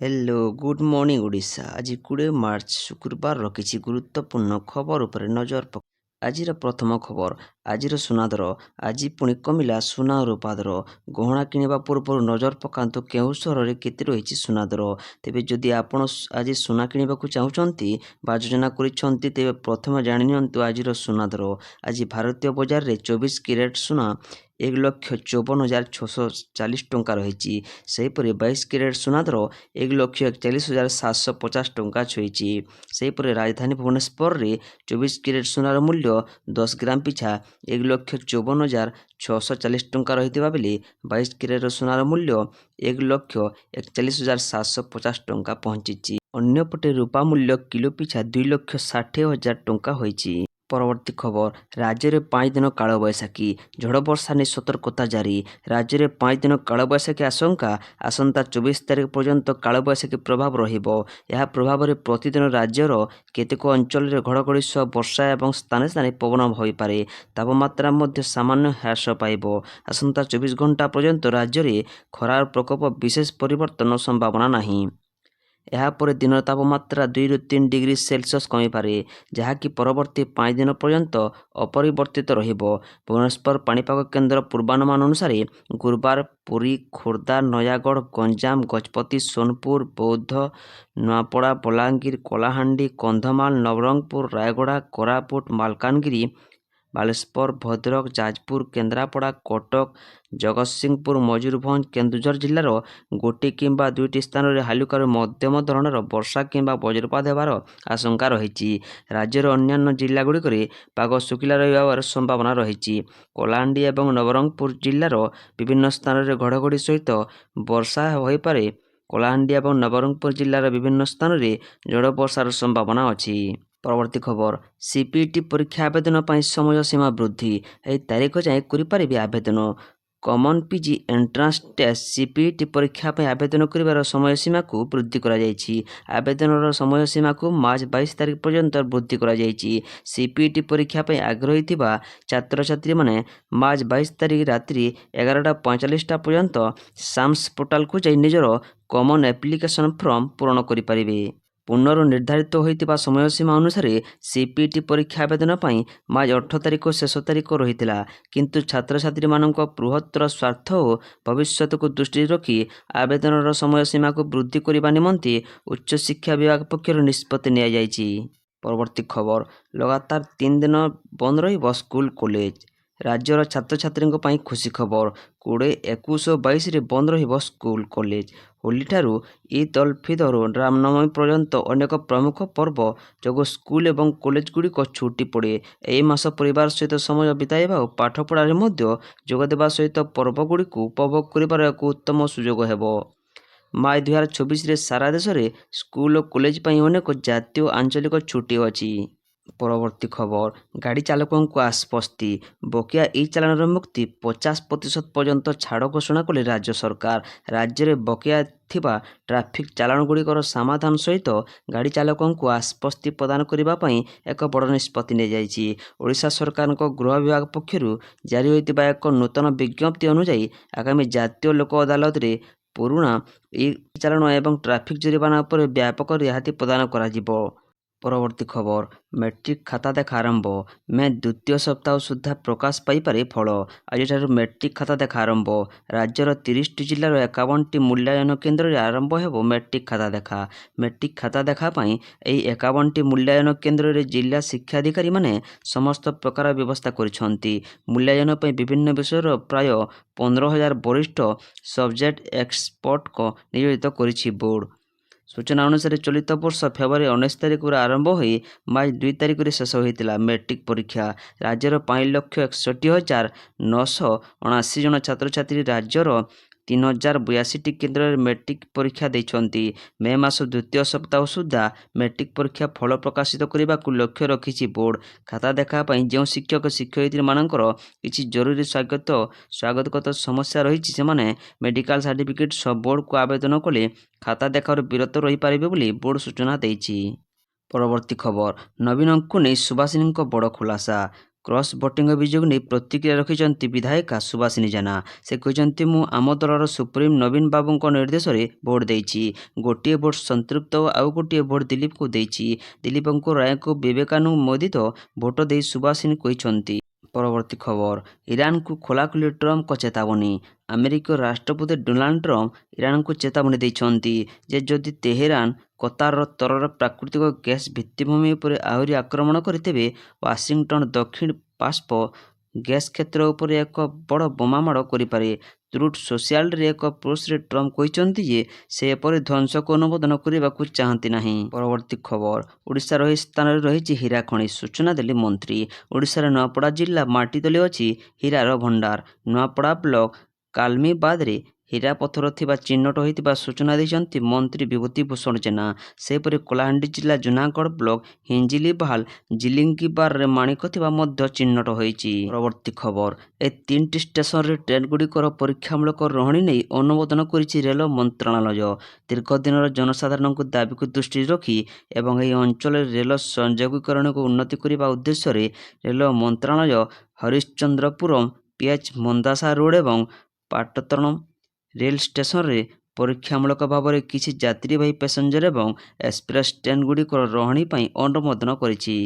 Hello good morning Odisha आज 20 मार्च शुक्रवार किसी गुरुत्वपूर्ण खबर उपर नजर पक आजिर प्रथम खबर आजिर सुना दर आज पुणी कमिला सुना रूपा दर गहना किणवा पूर्व नजर पकातु केउ सहर केते रही सुना दर तेबे जदि आपण आज सुना किणवा चाहूँगी योजना करिसेंती तेबे प्रथम जानिनियंतु आजिर सुना दर आज भारतीय बजार रे 24 कैरेट सुना 1,54,640 टंका रही सेहीपरि 22 कैरेट सुना दर 1,41,750 टंका छुईची। सेहीपरि राजधानी भुवनेश्वर रे 24 कैरेट सुनार मूल्य 10 ग्राम पिछा 1,54,640 टंका रही बेले 22 कैरेट सुनार मूल्य 1,41,750 टंका पहुंची। अन्यपटे रूपा मूल्य किलो पिछा 2,60,000 टंका होईची। परवर्ती खबर राज्य में 5 दिन कालबैशाखी झड़ वर्षा नहीं सतर्कता जारी राज्य में 5 दिन कालबैशाखी आशंका आसंता 24 तारिख पर्यंत कालबैशाखी प्रभाव रहिबो। यह प्रभाव में प्रतिदिन राज्यर केतेक अंचल में घड़घड़ी सह वर्षा और स्थाने स्थाने पवन होइपारे तापमात्रा मध्य सामान्य ह्रास पाइबो। आसंता 24 घंटा पर्यंत राज्य में खरार प्रकोप विशेष परिवर्तन संभावना नहीं। यापर दिन तापमात्रा 2 ରୁ 3 डिग्री सेल्सियस कमीपे जहाँकि परवर्ती 5 दिन पर्यंत अपरिवर्तित रहिबो। भुवनेश्वर पाणीपाग केन्द्र पूर्वानुमान अनुसार गुरुवार पुरी खोर्धा नयागढ़ गंजाम गजपति सोनपुर बौद्ध नुआपड़ा बलांगीर कलाहांडी कंधमाल नवरंगपुर रायगड़ा कोरापुट मालकानगिरी बालेश्वर भद्रक जाजपुर केन्द्रापड़ा कटक जगतसिंहपुर मयूरभंज केन्दुझर जिलार गोटे किंबा 2टी स्थान में हालुकार मध्यम धरणर वर्षा किंबा वज्रपात होवार आशंका रही। राज्यर अन्यान्य जिलागुड़िक पाग शुखिला रहिबार संभावना रही। कलाहांडी और नवरंगपुर जिलार विभिन्न स्थान में घड़घड़ी सहित वर्षा होइपारे। कलाहांडी और नवरंगपुर जिलार विभिन्न स्थान में झड़ वर्षार संभावना अच्छी। परवर्ती खबर सीपीटी परीक्षा आवेदन पर समय सीमा वृद्धि यह तारीख जाए करें आवेदन। Common PG entrance test CPT परीक्षा पर आवेदन कर समय सीमा को वृद्धि कर आवेदन समय सीमा को मार्च 22 तारिख पर्यंत वृद्धि कर सीपीटी परीक्षा पर आग्रही छात्र छात्री माने मार्च 22 तारिख रात्रि 11:45 पर्यंत साम्स पोर्टाल को जाई निजर कॉमन एप्लिकेशन फॉर्म पूरण करें। पुनर्निर्धारित होता समय सीमा अनुसार सीपीटी परीक्षा आवेदन पर मार्च 18 तारिख शेष तारिख रही किंतु छात्र छात्री मानक बृहत्तर स्वार्थ और भविष्य को दृष्टि रखी आवेदन समय सीमा को वृद्धि करने निमंते उच्च शिक्षा विभाग पक्षर निष्पत्ति नि। परवर्ती खबर लगातार 3 दिन बंद रहिबो स्कूल कॉलेज राज्यर छात्र छात्री खुशी खबर 20, 21 और 22 रे बंद रहिबो स्कूल कॉलेज। होली ठारू ईद उल फितर रामनवमी पर्यंत अनेक प्रमुख पर्व जो स्कूल और कॉलेज गुड़िक छुट्टी पड़े। यही मास परिवार सहित समय बिताइबा और पाठ पढ़ारे जोगदेवा सहित पर्व गुड़िक उपभोग कर एक उत्तम सुजोग हेबो। मार्च 2024 रे सारा देश में स्कूल और कॉलेज अनेक जातीय और आंचलिक छुट्टी अच्छी। परवर्ती खबर गाड़ी चालकों को आश्वस्ति बकिया ई चालान मुक्ति 50% पर्यंत छाड़ घोषणा कले राज्य सरकार। राज्य में बकिया थिबा ट्राफिक चालान गुड़िकर समाधान सहित गाड़ी चालकों को आश्वस्ति प्रदान करने एक बड़ निष्पत्ति नि ओडिशा सरकार गृह विभाग पक्षर जारी होता एक नूतन विज्ञप्ति अनुसार आगामी जातीय लोक अदालत रे पुराणा ई चालान एवं ट्राफिक जुर्माना पर व्यापक रिहाती प्रदान करा जिवो। परवर्ती खबर मैट्रिक खाता देखा आरंभ मे द्वितीय सप्ताह सुधा प्रकाश पाइपारे फल आज मैट्रिक खाता देखा आरंभ राज्यर 30टी जिलार 51टी मूल्यांकन केन्द्र में आरंभ हो मैट्रिक खाता देखा। मैट्रिक खाता देखा यही 51टी मूल्यांकन केन्द्र में जिला शिक्षाधिकारी माने समस्त प्रकार व्यवस्था करिसेंती। मूल्यांकन पर विभिन्न विषय प्राय 15,000 वरिष्ठ सब्जेक्ट एक्सपर्ट को नियोजित करिछि बोर्ड। सूचना अनुसार चलित वर्ष फेब्रुआरी 19 तारिख आरंभ हो मार्च 2 तारिख शेष होता मैट्रिक परीक्षा। राज्यर 5,61,979 जन छात्र छात्री राज्यर 3,082टी केन्द्र में मैट्रिक परीक्षा देइछंती। मे मास द्वितीय सप्ताह सुधा मैट्रिक परीक्षा फल प्रकाशित करने को लक्ष्य रखी बोर्ड। खाता देखा जो शिक्षक शिक्षयित्री मानकर किसी जरूरी स्वागतगत समस्या रही मेडिकल सर्टिफिकेट सब बोर्ड को आवेदन कले खाता देखार विरत रही पारे बोली बोर्ड सूचना देइछि। परवर्ती खबर नवीन को नहीं सुभाषिनी बड़ खुलासा କ୍ରସ୍ ଭୋଟିଂ ଅଭିଯୋଗ ନେଇ ପ୍ରତିକ୍ରିୟା ରଖିଛନ୍ତି ବିଧାୟିକା ସୁବାସିନୀ ଜେନା। ସେ କହିଛନ୍ତି, ମୁଁ ଆମ ଦଳର ସୁପ୍ରିମ ନବୀନ ବାବୁଙ୍କ ନିର୍ଦ୍ଦେଶରେ ଭୋଟ ଦେଇଛି। ଗୋଟିଏ ଭୋଟ ସନ୍ତୃପ୍ତ ଓ ଆଉ ଗୋଟିଏ ଭୋଟ ଦିଲ୍ଲୀପକୁ ଦେଇଛି। ଦିଲ୍ଲୀପଙ୍କ ରାୟକୁ ବିବେକାନୁମୋଦିତ ଭୋଟ ଦେଇ ସୁବାସିନୀ କହିଛନ୍ତି। ପରବର୍ତ୍ତୀ ଖବର, ଇରାନକୁ ଖୋଲାଖୋଲି ଟ୍ରମ୍ପଙ୍କ ଚେତାବନୀ। ଆମେରିକୀୟ ରାଷ୍ଟ୍ରପତି ଡୋନାଲ୍ଡ ଟ୍ରମ୍ପ ଇରାନକୁ ଚେତାବନୀ ଦେଇଛନ୍ତି ଯେ ଯଦି ତେହେରାନ କତାରର ତରଳ ପ୍ରାକୃତିକ ଗ୍ୟାସ୍ ଭିତ୍ତିଭୂମି ଉପରେ ଆହୁରି ଆକ୍ରମଣ କରେ ତେବେ ୱାଶିଂଟନ ଦକ୍ଷିଣ ପାସ୍ପ ଗ୍ୟାସ୍ କ୍ଷେତ୍ର ଉପରେ ଏକ ବଡ଼ ବୋମାମାଡ଼ କରିପାରେ। ଟ୍ରୁଥ ସୋସିଆଲରେ ଏକ ପୋଷ୍ଟରେ ଟ୍ରମ୍ପ କହିଛନ୍ତି ଯେ ସେ ଏପରି ଧ୍ୱଂସକୁ ଅନୁମୋଦନ କରିବାକୁ ଚାହାନ୍ତି ନାହିଁ। ପରବର୍ତ୍ତୀ ଖବର, ଓଡ଼ିଶାର ଏହି ସ୍ଥାନରେ ରହିଛି ହୀରା ଖଣି, ସୂଚନା ଦେଲେ ମନ୍ତ୍ରୀ। ଓଡ଼ିଶାର ନୂଆପଡ଼ା ଜିଲ୍ଲା ମାଟିତଳେ ଅଛି ହୀରାର ଭଣ୍ଡାର। ନୂଆପଡ଼ା ବ୍ଲକ କାଲମିବାଦରେ ହୀରା ପଥର ଥିବା ଚିହ୍ନଟ ହୋଇଥିବା ସୂଚନା ଦେଇଛନ୍ତି ମନ୍ତ୍ରୀ ବିଭୂତି ଭୂଷଣ ଜେନା। ସେହିପରି କଳାହାଣ୍ଡି ଜିଲ୍ଲା ଜୁନାଗଡ଼ ବ୍ଲକ ହିଞ୍ଜିଲିବାହାଲ ଜିଲିଙ୍ଗିବାରରେ ମାଣିକ ଥିବା ମଧ୍ୟ ଚିହ୍ନଟ ହୋଇଛି। ପରବର୍ତ୍ତୀ ଖବର, ଏ 3ଟି ଷ୍ଟେସନରେ ଟ୍ରେନ୍ଗୁଡ଼ିକର ପରୀକ୍ଷାମୂଳକ ରହଣି ନେଇ ଅନୁମୋଦନ କରିଛି ରେଳ ମନ୍ତ୍ରଣାଳୟ। ଦୀର୍ଘଦିନର ଜନସାଧାରଣଙ୍କ ଦାବିକୁ ଦୃଷ୍ଟିରେ ରଖି ଏବଂ ଏହି ଅଞ୍ଚଳରେ ରେଳ ସଂଯୋଗୀକରଣକୁ ଉନ୍ନତି କରିବା ଉଦ୍ଦେଶ୍ୟରେ ରେଳ ମନ୍ତ୍ରଣାଳୟ ହରିଶ୍ଚନ୍ଦ୍ରପୁରମ୍, ପିଏଚ୍ ମନ୍ଦାସା ରୋଡ୍ ଏବଂ ପାଟତଣମ ରେଳ ଷ୍ଟେସନରେ ପରୀକ୍ଷାମୂଳକ ଭାବରେ କିଛି ଯାତ୍ରୀବାହୀ ପ୍ୟାସେଞ୍ଜର ଏବଂ ଏକ୍ସପ୍ରେସ୍ ଟ୍ରେନ୍ଗୁଡ଼ିକର ରହଣି ପାଇଁ ଅନୁମୋଦନ କରିଛି।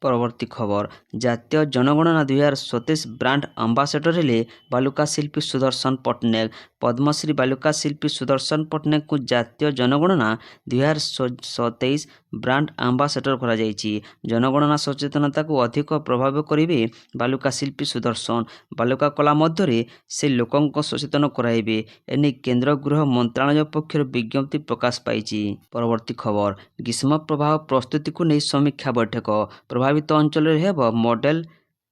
ପରବର୍ତ୍ତୀ ଖବର, ଜାତୀୟ ଜନଗଣନା 2027 ବ୍ରାଣ୍ଡ ଆମ୍ବାସେଡର ହେଲେ ବାଲୁକା ଶିଳ୍ପୀ ସୁଦର୍ଶନ ପଟ୍ଟନାୟକ। ପଦ୍ମଶ୍ରୀ ବାଲୁକା ଶିଳ୍ପୀ ସୁଦର୍ଶନ ପଟ୍ଟନାୟକଙ୍କୁ ଜାତୀୟ ଜନଗଣନା 2027 ବ୍ରାଣ୍ଡ ଆମ୍ବାସେଡର କରାଯାଇଛି। ଜନଗଣନା ସଚେତନତାକୁ ଅଧିକ ପ୍ରଭାବ କରିବେ ବାଲୁକା ଶିଳ୍ପୀ ସୁଦର୍ଶନ। ବାଲୁକା କଳା ମଧ୍ୟରେ ସେ ଲୋକଙ୍କ ସଚେତନ କରାଇବେ। ଏନେଇ କେନ୍ଦ୍ର ଗୃହ ମନ୍ତ୍ରଣାଳୟ ପକ୍ଷରୁ ବିଜ୍ଞପ୍ତି ପ୍ରକାଶ ପାଇଛି। ପରବର୍ତ୍ତୀ ଖବର, ଗ୍ରୀଷ୍ମ ପ୍ରବାହ ପ୍ରସ୍ତୁତିକୁ ନେଇ ସମୀକ୍ଷା ବୈଠକ। ପ୍ରଭାବିତ ଅଞ୍ଚଳରେ ହେବ ମଡେଲ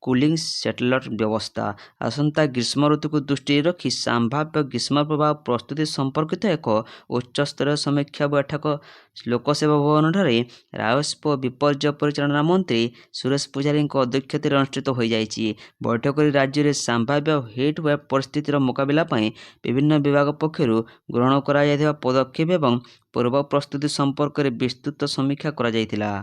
କୁଲିଂ ସେଟଲର ବ୍ୟବସ୍ଥା। ଆସନ୍ତା ଗ୍ରୀଷ୍ମ ଋତୁକୁ ଦୃଷ୍ଟିରେ ରଖି ସମ୍ଭାବ୍ୟ ଗ୍ରୀଷ୍ମ ପ୍ରବାହ ପ୍ରସ୍ତୁତି ସମ୍ପର୍କିତ ଏକ ଉଚ୍ଚସ୍ତରୀୟ ସମୀକ୍ଷା ବୈଠକ ଲୋକସେବା ଭବନଠାରେ ରାଜସ୍ୱ ଓ ବିପର୍ଯ୍ୟୟ ପରିଚାଳନା ମନ୍ତ୍ରୀ ସୁରେଶ ପୂଜାରୀଙ୍କ ଅଧ୍ୟକ୍ଷତାରେ ଅନୁଷ୍ଠିତ ହୋଇଯାଇଛି। ବୈଠକରେ ରାଜ୍ୟରେ ସମ୍ଭାବ୍ୟ ହିଟ୍ ୱେଭ୍ ପରିସ୍ଥିତିର ମୁକାବିଲା ପାଇଁ ବିଭିନ୍ନ ବିଭାଗ ପକ୍ଷରୁ ଗ୍ରହଣ କରାଯାଇଥିବା ପଦକ୍ଷେପ ଏବଂ ପୂର୍ବ ପ୍ରସ୍ତୁତି ସମ୍ପର୍କରେ ବିସ୍ତୃତ ସମୀକ୍ଷା କରାଯାଇଥିଲା।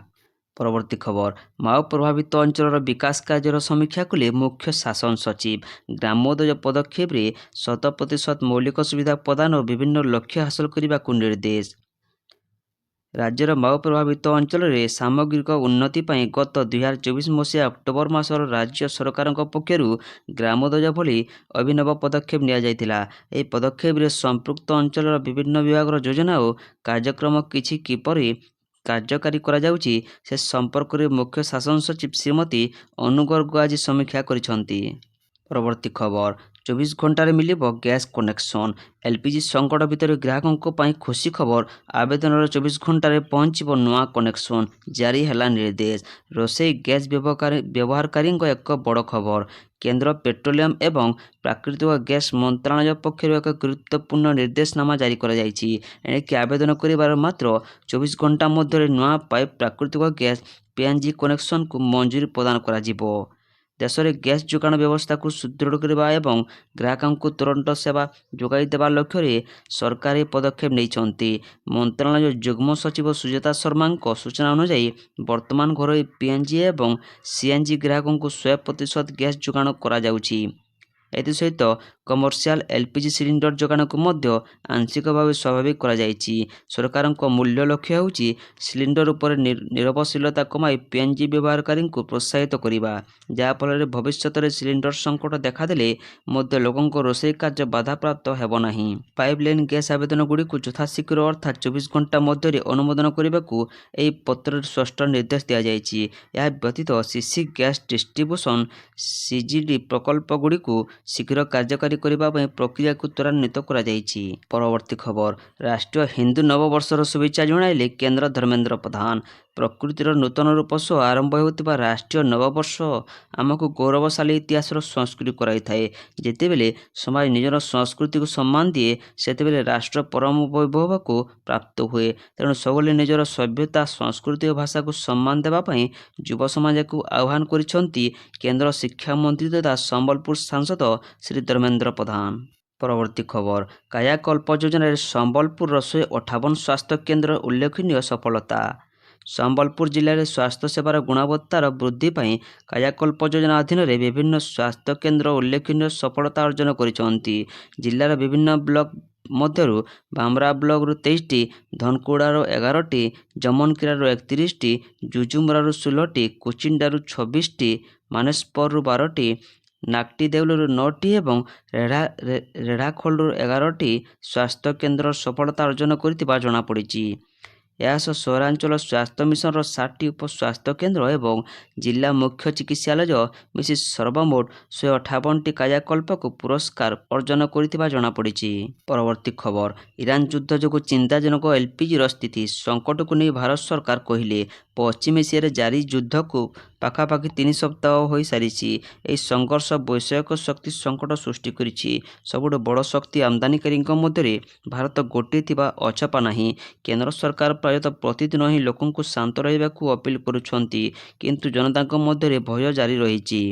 ପରବର୍ତ୍ତୀ ଖବର, ମାଓ ପ୍ରଭାବିତ ଅଞ୍ଚଳର ବିକାଶ କାର୍ଯ୍ୟର ସମୀକ୍ଷା କଲେ ମୁଖ୍ୟ ଶାସନ ସଚିବ। ଗ୍ରାମୋଦୟ ପଦକ୍ଷେପରେ 100% ମୌଳିକ ସୁବିଧା ପ୍ରଦାନ ଓ ବିଭିନ୍ନ ଲକ୍ଷ୍ୟ ହାସଲ କରିବାକୁ ନିର୍ଦ୍ଦେଶ। ରାଜ୍ୟର ମାଓ ପ୍ରଭାବିତ ଅଞ୍ଚଳରେ ସାମଗ୍ରିକ ଉନ୍ନତି ପାଇଁ ଗତ 2024 ମସିହା ଅକ୍ଟୋବର ମାସର ରାଜ୍ୟ ସରକାରଙ୍କ ପକ୍ଷରୁ ଗ୍ରାମୋଦୟ ଭଳି ଅଭିନବ ପଦକ୍ଷେପ ନିଆଯାଇଥିଲା। ଏହି ପଦକ୍ଷେପରେ ସମ୍ପୃକ୍ତ ଅଞ୍ଚଳର ବିଭିନ୍ନ ବିଭାଗର ଯୋଜନା ଓ କାର୍ଯ୍ୟକ୍ରମ କିପରି କାର୍ଯ୍ୟକାରୀ କରାଯାଉଛି ସେ ସମ୍ପର୍କରେ ମୁଖ୍ୟ ଶାସନ ସଚିବ ଶ୍ରୀମତୀ ଅନୁ ଗର୍ଗ ଆଜି ସମୀକ୍ଷା କରିଛନ୍ତି। ପରବର୍ତ୍ତୀ ଖବର, 24 ଘଣ୍ଟାରେ ମିଳିବ ଗ୍ୟାସ୍ କନେକ୍ସନ। ଏଲପିଜି ସଂକଟ ଭିତରେ ଗ୍ରାହକଙ୍କ ପାଇଁ ଖୁସି ଖବର, ଆବେଦନର 24 ଘଣ୍ଟାରେ ପହଞ୍ଚିବ ନୂଆ କନେକ୍ସନ। ଜାରି ହେଲା ନିର୍ଦ୍ଦେଶ। ରୋଷେଇ ଗ୍ୟାସ୍ ବ୍ୟବହାରକାରୀଙ୍କ ଏକ ବଡ଼ ଖବର। କେନ୍ଦ୍ର ପେଟ୍ରୋଲିୟମ ଏବଂ ପ୍ରାକୃତିକ ଗ୍ୟାସ୍ ମନ୍ତ୍ରଣାଳୟ ପକ୍ଷରୁ ଏକ ଗୁରୁତ୍ୱପୂର୍ଣ୍ଣ ନିର୍ଦ୍ଦେଶନାମା ଜାରି କରାଯାଇଛି। ଏଣିକି ଆବେଦନ କରିବାର ମାତ୍ର 24 ଘଣ୍ଟା ମଧ୍ୟରେ ନୂଆ ପାଇପ୍ ପ୍ରାକୃତିକ ଗ୍ୟାସ୍ ପିଏନ୍ଜି କନେକ୍ସନକୁ ମଞ୍ଜୁରୀ ପ୍ରଦାନ କରାଯିବ। ଦେଶରେ ଗ୍ୟାସ୍ ଯୋଗାଣ ବ୍ୟବସ୍ଥାକୁ ସୁଦୃଢ଼ କରିବା ଏବଂ ଗ୍ରାହକଙ୍କୁ ତୁରନ୍ତ ସେବା ଯୋଗାଇ ଦେବା ଲକ୍ଷ୍ୟରେ ସରକାର ଏହି ପଦକ୍ଷେପ ନେଇଛନ୍ତି। ମନ୍ତ୍ରଣାଳୟ ଯୁଗ୍ମ ସଚିବ ସୁଜାତା ଶର୍ମାଙ୍କ ସୂଚନା ଅନୁଯାୟୀ ବର୍ତ୍ତମାନ ଘରୋଇ ପିଏନ୍ଜି ଏବଂ ସିଏନ୍ଜି ଗ୍ରାହକଙ୍କୁ 100% ଗ୍ୟାସ୍ ଯୋଗାଣ କରାଯାଉଛି। ଏଥିସହିତ କମର୍ସିଆଲ ଏଲପିଜି ସିଲିଣ୍ଡର ଯୋଗାଣକୁ ମଧ୍ୟ ଆଂଶିକ ଭାବେ ସ୍ୱାଭାବିକ କରାଯାଇଛି। ସରକାରଙ୍କ ମୂଲ୍ୟ ଲକ୍ଷ୍ୟ ହେଉଛି ସିଲିଣ୍ଡର ଉପରେ ନିର୍ଭରଶୀଳତା କମାଇ ପିଏନ୍ଜି ବ୍ୟବହାରକାରୀଙ୍କୁ ପ୍ରୋତ୍ସାହିତ କରିବା, ଯାହାଫଳରେ ଭବିଷ୍ୟତରେ ସିଲିଣ୍ଡର ସଂକଟ ଦେଖାଦେଲେ ମଧ୍ୟ ଲୋକଙ୍କ ରୋଷେଇ କାର୍ଯ୍ୟ ବାଧାପ୍ରାପ୍ତ ହେବ ନାହିଁ। ପାଇପଲାଇନ୍ ଗ୍ୟାସ୍ ଆବେଦନଗୁଡ଼ିକୁ ଯଥାଶୀଘ୍ର ଅର୍ଥାତ୍ 24 ଘଣ୍ଟା ମଧ୍ୟରେ ଅନୁମୋଦନ କରିବାକୁ ଏହି ପତ୍ରରେ ସ୍ପଷ୍ଟ ନିର୍ଦ୍ଦେଶ ଦିଆଯାଇଛି। ଏହା ବ୍ୟତୀତ ସିସି ଗ୍ୟାସ୍ ଡିଷ୍ଟ୍ରିବ୍ୟୁସନ ସିଜିଡି ପ୍ରକଳ୍ପଗୁଡ଼ିକୁ ଶୀଘ୍ର କାର୍ଯ୍ୟକାରୀ କରିବା ପାଇଁ ପ୍ରକ୍ରିୟାକୁ ତ୍ୱରାନ୍ୱିତ କରାଯାଇଛି। ପରବର୍ତ୍ତୀ ଖବର, ରାଷ୍ଟ୍ରୀୟ ହିନ୍ଦୁ ନବବର୍ଷର ଶୁଭେଚ୍ଛା ଜଣାଇଲେ କେନ୍ଦ୍ର ଧର୍ମେନ୍ଦ୍ର ପ୍ରଧାନ। ପ୍ରକୃତିର ନୂତନ ରୂପ ସହ ଆରମ୍ଭ ହେଉଥିବା ରାଷ୍ଟ୍ରୀୟ ନବବର୍ଷ ଆମକୁ ଗୌରବଶାଳୀ ଇତିହାସର ସଂସ୍କୃତି କରାଇଥାଏ। ଯେତେବେଳେ ସମାଜ ନିଜର ସଂସ୍କୃତିକୁ ସମ୍ମାନ ଦିଏ ସେତେବେଳେ ରାଷ୍ଟ୍ର ପରମ ବୈଭବକୁ ପ୍ରାପ୍ତ ହୁଏ। ତେଣୁ ସବୁବେଳେ ନିଜର ସଭ୍ୟତା, ସଂସ୍କୃତି ଓ ଭାଷାକୁ ସମ୍ମାନ ଦେବା ପାଇଁ ଯୁବ ସମାଜକୁ ଆହ୍ୱାନ କରିଛନ୍ତି କେନ୍ଦ୍ର ଶିକ୍ଷାମନ୍ତ୍ରୀ ତଥା ସମ୍ବଲପୁର ସାଂସଦ ଶ୍ରୀ ଧର୍ମେନ୍ଦ୍ର ପ୍ରଧାନ। ପରବର୍ତ୍ତୀ ଖବର, କାୟାକଳ୍ପ ଯୋଜନାରେ ସମ୍ବଲପୁରର 158 ସ୍ୱାସ୍ଥ୍ୟ କେନ୍ଦ୍ରର ଉଲ୍ଲେଖନୀୟ ସଫଳତା। ସମ୍ବଲପୁର ଜିଲ୍ଲାରେ ସ୍ୱାସ୍ଥ୍ୟ ସେବାର ଗୁଣବତ୍ତାର ବୃଦ୍ଧି ପାଇଁ କାୟାକଳ୍ପ ଯୋଜନା ଅଧୀନରେ ବିଭିନ୍ନ ସ୍ୱାସ୍ଥ୍ୟ କେନ୍ଦ୍ର ଉଲ୍ଲେଖନୀୟ ସଫଳତା ଅର୍ଜନ କରିଛନ୍ତି। ଜିଲ୍ଲାର ବିଭିନ୍ନ ବ୍ଲକ ମଧ୍ୟରୁ ବାମ୍ରା ବ୍ଲକରୁ 23ଟି, ଧନକୁଡ଼ାରୁ 11ଟି, ଜମନକିରାରୁ 31ଟି, ଜୁଜୁମରାରୁ 16ଟି, କୁଚିଣ୍ଡାରୁ 26ଟି, ମାନେସ୍ପରରୁ 12ଟି, ନାକ୍ଟିଦେଉଲରୁ 9ଟି ଏବଂ ରେଢ଼ାଖୋଲରୁ 11ଟି ସ୍ୱାସ୍ଥ୍ୟ କେନ୍ଦ୍ର ସଫଳତା ଅର୍ଜନ କରିଥିବା ଜଣାପଡ଼ିଛି। ଏହାସହ ସହରାଞ୍ଚଳ ସ୍ୱାସ୍ଥ୍ୟ ମିଶନର 60ଟି ଉପସ୍ୱାସ୍ଥ୍ୟ କେନ୍ଦ୍ର ଏବଂ ଜିଲ୍ଲା ମୁଖ୍ୟ ଚିକିତ୍ସାଳୟ ମିଶି ସର୍ବମୋଟ 158ଟି କାୟାକଳ୍ପକୁ ପୁରସ୍କାର ଅର୍ଜନ କରିଥିବା ଜଣାପଡ଼ିଛି। ପରବର୍ତ୍ତୀ ଖବର, ଇରାନ ଯୁଦ୍ଧ ଯୋଗୁଁ ଚିନ୍ତାଜନକ ଏଲ୍‌ପିଜିର ସ୍ଥିତି, ସଙ୍କଟକୁ ନେଇ ଭାରତ ସରକାର କହିଲେ, ପଶ୍ଚିମ ଏସିଆରେ ଜାରି ଯୁଦ୍ଧକୁ ପାଖାପାଖି 3 ସପ୍ତାହ ହୋଇସାରିଛି। ଏହି ସଂଘର୍ଷ ବୈଷୟିକ ଶକ୍ତି ସଙ୍କଟ ସୃଷ୍ଟି କରିଛି। ସବୁଠୁ ବଡ଼ ଶକ୍ତି ଆମଦାନୀକାରୀଙ୍କ ମଧ୍ୟରେ ଭାରତ ଗୋଟିଏ ଥିବା ଅଛପା ନାହିଁ। କେନ୍ଦ୍ର ସରକାର ପ୍ରାୟତଃ ପ୍ରତିଦିନ ହିଁ ଲୋକଙ୍କୁ ଶାନ୍ତ ରହିବାକୁ ଅପିଲ କରୁଛନ୍ତି, କିନ୍ତୁ ଜନତାଙ୍କ ମଧ୍ୟରେ ଭୟ ଜାରି ରହିଛି।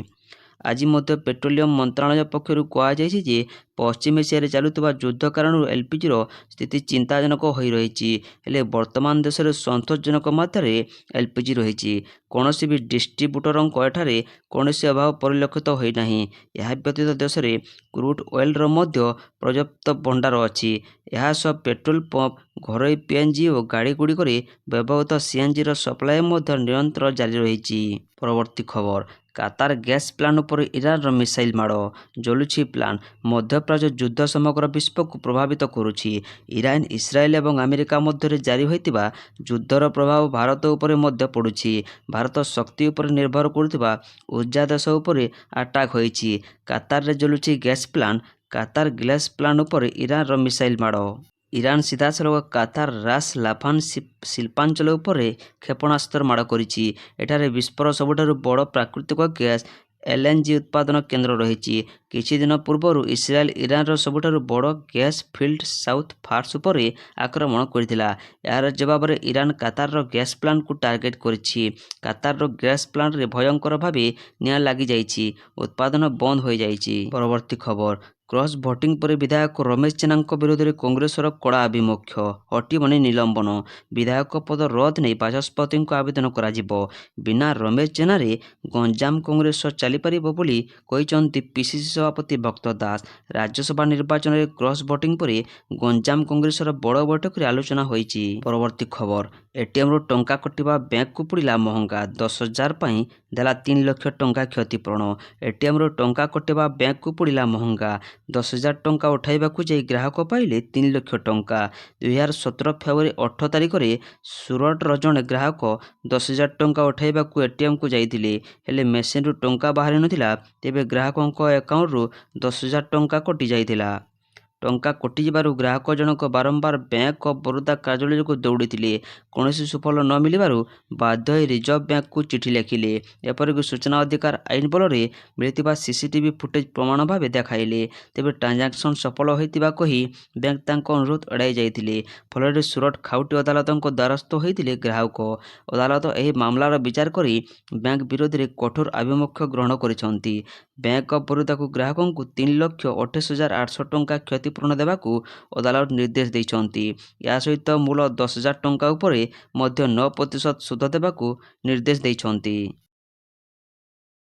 ଆଜି ମଧ୍ୟ ପେଟ୍ରୋଲିୟମ ମନ୍ତ୍ରଣାଳୟ ପକ୍ଷରୁ କୁହାଯାଇଛି ଯେ ପଶ୍ଚିମ ଏସିଆରେ ଚାଲୁଥିବା ଯୁଦ୍ଧ କାରଣରୁ ଏଲ୍‌ପିଜିର ସ୍ଥିତି ଚିନ୍ତାଜନକ ହୋଇ ରହିଛି। ହେଲେ ବର୍ତ୍ତମାନ ଦେଶରେ ସନ୍ତୋଷଜନକ ମାତ୍ରାରେ ଏଲ୍‌ପିଜି ରହିଛି। କୌଣସି ବି ଡିଷ୍ଟ୍ରିବ୍ୟୁଟରଙ୍କ ଏଠାରେ କୌଣସି ଅଭାବ ପରିଲକ୍ଷିତ ହୋଇନାହିଁ। ଏହା ବ୍ୟତୀତ ଦେଶରେ କ୍ରୁଡ୍ ଅଏଲ୍‌ର ମଧ୍ୟ ପର୍ଯ୍ୟାପ୍ତ ଭଣ୍ଡାର ଅଛି। ଏହାସହ ପେଟ୍ରୋଲ ପମ୍ପ, ଘରୋଇ ପିଏନ୍‌ଜି ଓ ଗାଡ଼ିଗୁଡ଼ିକରେ ବ୍ୟବହୃତ ସିଏନ୍‌ଜିର ସପ୍ଲାଏ ମଧ୍ୟ ନିରନ୍ତର ଜାରି ରହିଛି। ପରବର୍ତ୍ତୀ ଖବର, କାତାର ଗ୍ୟାସ୍ ପ୍ଲାଣ୍ଟ ଉପରେ ଇରାନର ମିସାଇଲ୍ ମାଡ଼, ଜ୍ୱଳୁଛି ପ୍ଲାଣ୍ଟ। ମଧ୍ୟପ୍ରାଚ୍ୟ ଯୁଦ୍ଧ ସମଗ୍ର ବିଶ୍ୱକୁ ପ୍ରଭାବିତ କରୁଛି। ଇରାନ, ଇସ୍ରାଏଲ ଏବଂ ଆମେରିକା ମଧ୍ୟରେ ଜାରି ହୋଇଥିବା ଯୁଦ୍ଧର ପ୍ରଭାବ ଭାରତ ଉପରେ ମଧ୍ୟ ପଡ଼ୁଛି। ଭାରତ ଶକ୍ତି ଉପରେ ନିର୍ଭର କରୁଥିବା ଉର୍ଜା ଦେଶ ଉପରେ ଆଟାକ୍ ହୋଇଛି। କାତାରରେ ଜ୍ୱଳୁଛି gas plant. Qatar gas plant ଉପରେ ଇରାନର ମିସାଇଲ୍ ମାଡ଼। ଇରାନ ସିଧାସଳଖ କାତାର ରାସ୍ ଲାଫାନ ଶିଳ୍ପାଞ୍ଚଳ ଉପରେ କ୍ଷେପଣାସ୍ତ୍ର ମାଡ଼ କରିଛି। ଏଠାରେ ବିଶ୍ୱର ସବୁଠାରୁ ବଡ଼ ପ୍ରାକୃତିକ ଗ୍ୟାସ୍ ଏଲ୍‌ଏନ୍‌ଜି ଉତ୍ପାଦନ କେନ୍ଦ୍ର ରହିଛି। କିଛି ଦିନ ପୂର୍ବରୁ ଇସ୍ରାଏଲ ଇରାନର ସବୁଠାରୁ ବଡ଼ ଗ୍ୟାସ୍ ଫିଲ୍ଡ ସାଉଥ୍ ଫାର୍ସ ଉପରେ ଆକ୍ରମଣ କରିଥିଲା। ଏହାର ଜବାବରେ ଇରାନ କାତାରର ଗ୍ୟାସ୍ ପ୍ଲାଣ୍ଟକୁ ଟାର୍ଗେଟ କରିଛି। କାତାରର ଗ୍ୟାସ୍ ପ୍ଲାଣ୍ଟରେ ଭୟଙ୍କର ଭାବେ ନିଆଁ ଲାଗିଯାଇଛି। ଉତ୍ପାଦନ ବନ୍ଦ ହୋଇଯାଇଛି। ପରବର୍ତ୍ତୀ ଖବର, କ୍ରସ୍ ଭୋଟିଂ ପରେ ବିଧାୟକ ରମେଶ ଜେନାଙ୍କ ବିରୋଧରେ କଂଗ୍ରେସର କଡ଼ା ଆଭିମୁଖ୍ୟ, ହଟିବନି ନିଲମ୍ବନ। ବିଧାୟକ ପଦ ରଦ୍ଦ ନେଇ ବାଚସ୍ପତିଙ୍କୁ ଆବେଦନ କରାଯିବ। ବିନା ରମେଶ ଜେନାରେ ଗଞ୍ଜାମ କଂଗ୍ରେସ ଚାଲିପାରିବ ବୋଲି କହିଛନ୍ତି ପିସିସି ସଭାପତି ଭକ୍ତ ଦାସ। ରାଜ୍ୟସଭା ନିର୍ବାଚନରେ କ୍ରସ୍ ଭୋଟିଂ ପରେ ଗଞ୍ଜାମ କଂଗ୍ରେସର ବଡ଼ ବୈଠକରେ ଆଲୋଚନା ହୋଇଛି। ପରବର୍ତ୍ତୀ ଖବର, ଏଟିଏମ୍‌ରୁ ଟଙ୍କା କଟିବା ବ୍ୟାଙ୍କକୁ ପଡ଼ିଲା ମହଙ୍ଗା। 10,000 ପାଇଁ ଦେଲା 3 ଲକ୍ଷ ଟଙ୍କା କ୍ଷତିପୂରଣ। ଏଟିଏମ୍‌ରୁ ଟଙ୍କା କଟିବା ବ୍ୟାଙ୍କକୁ ପଡ଼ିଲା ମହଙ୍ଗା। 10,000 ଟଙ୍କା ଉଠାଇବାକୁ ଯାଇ ଗ୍ରାହକ ପାଇଲେ 3 ଲକ୍ଷ ଟଙ୍କା। 2017 ଫେବୃଆରୀ 8 ତାରିଖରେ ସୁରଟର ଜଣେ ଗ୍ରାହକ 10,000 ଟଙ୍କା ଉଠାଇବାକୁ ଏଟିଏମ୍‌କୁ ଯାଇଥିଲେ। ହେଲେ ମେସିନ୍‌ରୁ ଟଙ୍କା ବାହାରି ନଥିଲା। ତେବେ ଗ୍ରାହକଙ୍କ ଆକାଉଣ୍ଟରୁ 10,000 ଟଙ୍କା କଟିଯାଇଥିଲା। ଟଙ୍କା କଟିଯିବାରୁ ଗ୍ରାହକ ଜଣକ ବାରମ୍ବାର ବ୍ୟାଙ୍କ ଅଫ୍ ବରୋଦା କାର୍ଯ୍ୟାଳୟକୁ ଦୌଡ଼ିଥିଲେ। କୌଣସି ସୁଫଳ ନ ମିଳିବାରୁ ବାଧ୍ୟ ହୋଇ ରିଜର୍ଭ ବ୍ୟାଙ୍କକୁ ଚିଠି ଲେଖିଲେ। ଏପରିକି ସୂଚନା ଅଧିକାର ଆଇନ ବଳରେ ମିଳିଥିବା ସିସିଟିଭି ଫୁଟେଜ୍ ପ୍ରମାଣ ଭାବେ ଦେଖାଇଲେ। ତେବେ ଟ୍ରାଞ୍ଜାକ୍ସନ୍ ସଫଳ ହୋଇଥିବା କହି ବ୍ୟାଙ୍କ ତାଙ୍କ ଅନୁରୋଧ ଏଡ଼ାଇ ଯାଇଥିଲେ। ଫଳରେ ସୁରଟ ଖାଉଟି ଅଦାଲତଙ୍କ ଦ୍ୱାରସ୍ଥ ହୋଇଥିଲେ ଗ୍ରାହକ। ଅଦାଲତ ଏହି ମାମଲାର ବିଚାର କରି ବ୍ୟାଙ୍କ ବିରୋଧରେ କଠୋର ଆଭିମୁଖ୍ୟ ଗ୍ରହଣ କରିଛନ୍ତି। ବ୍ୟାଙ୍କ ଅଫ୍ ବରୋଦାକୁ ଗ୍ରାହକଙ୍କୁ 3,28,800 ଟଙ୍କା କ୍ଷତିପୂରଣ ଦେବାକୁ ଅଦାଲତ ନିର୍ଦ୍ଦେଶ ଦେଇଛନ୍ତି। ଏହା ସହିତ ମୂଳ 10,000 ଟଙ୍କା ଉପରେ ମଧ୍ୟ 9% ସୁଧ ଦେବାକୁ ନିର୍ଦ୍ଦେଶ ଦେଇଛନ୍ତି।